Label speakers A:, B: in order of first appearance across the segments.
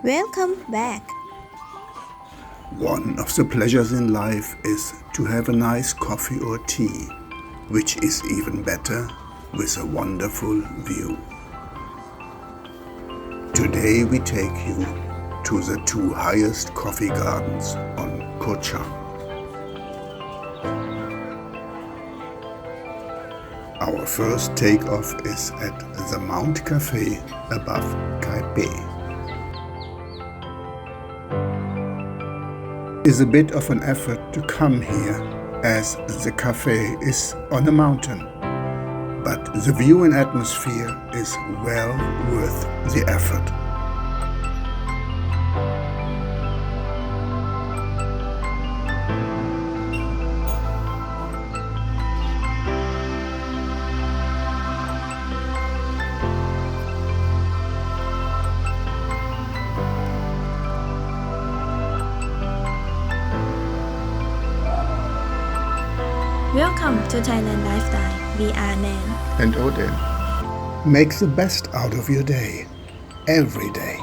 A: Welcome back.
B: One of the pleasures in life is to have a nice coffee or tea, which is even better with a wonderful view. Today we take you to the two highest coffee gardens on Koh Chang. Our first takeoff is at the Mount Cafe above Taipei. It's a bit of an effort to come here as the cafe is on a mountain, but the view and atmosphere is well worth the effort.
A: Welcome to Thailand Lifestyle. We are Nann
B: And Odin. Make the best out of your day, every day.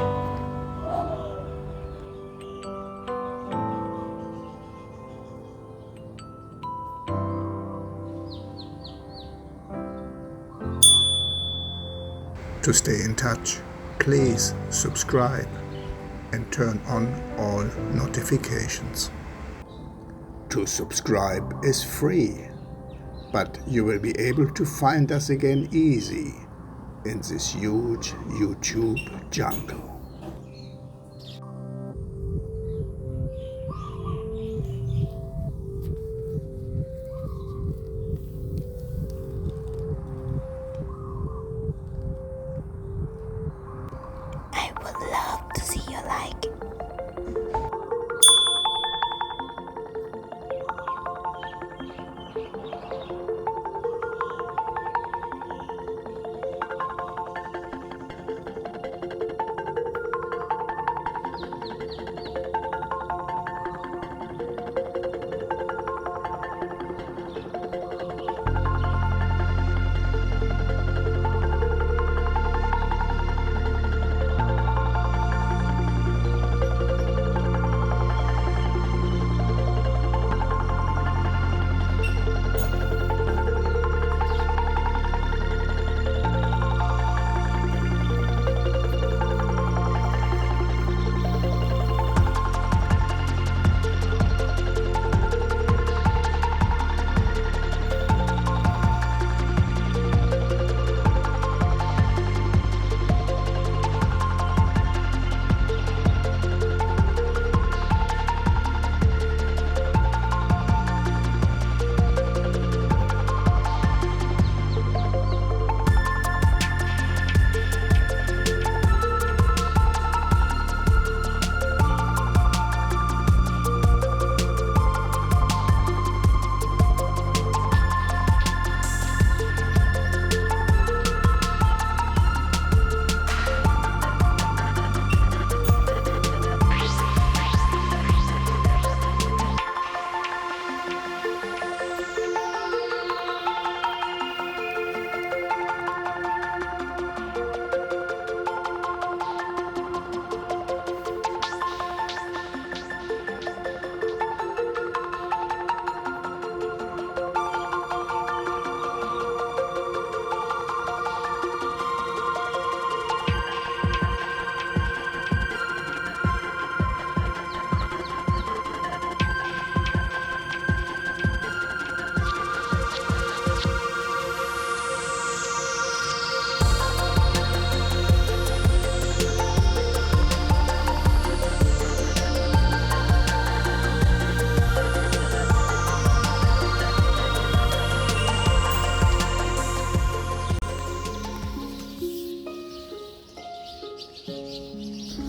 B: To stay in touch, please subscribe and turn on all notifications. To subscribe is free, but you will be able to find us again easy in this huge YouTube jungle.
A: I would love to see your like.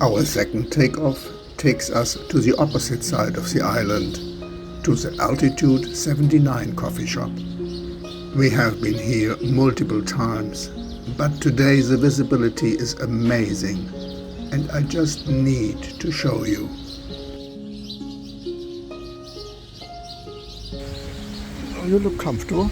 B: Our second takeoff takes us to the opposite side of the island, to the Altitude 79 coffee shop. We have been here multiple times, but today the visibility is amazing and I just need to show you. You look comfortable.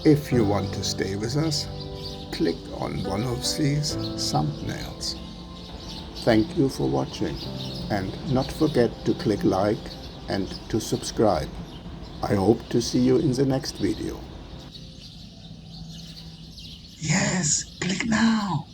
B: If you want to stay with us, click on one of these thumbnails. Thank you for watching, and not forget to click like and to subscribe. I hope to see you in the next video. Yes, click now!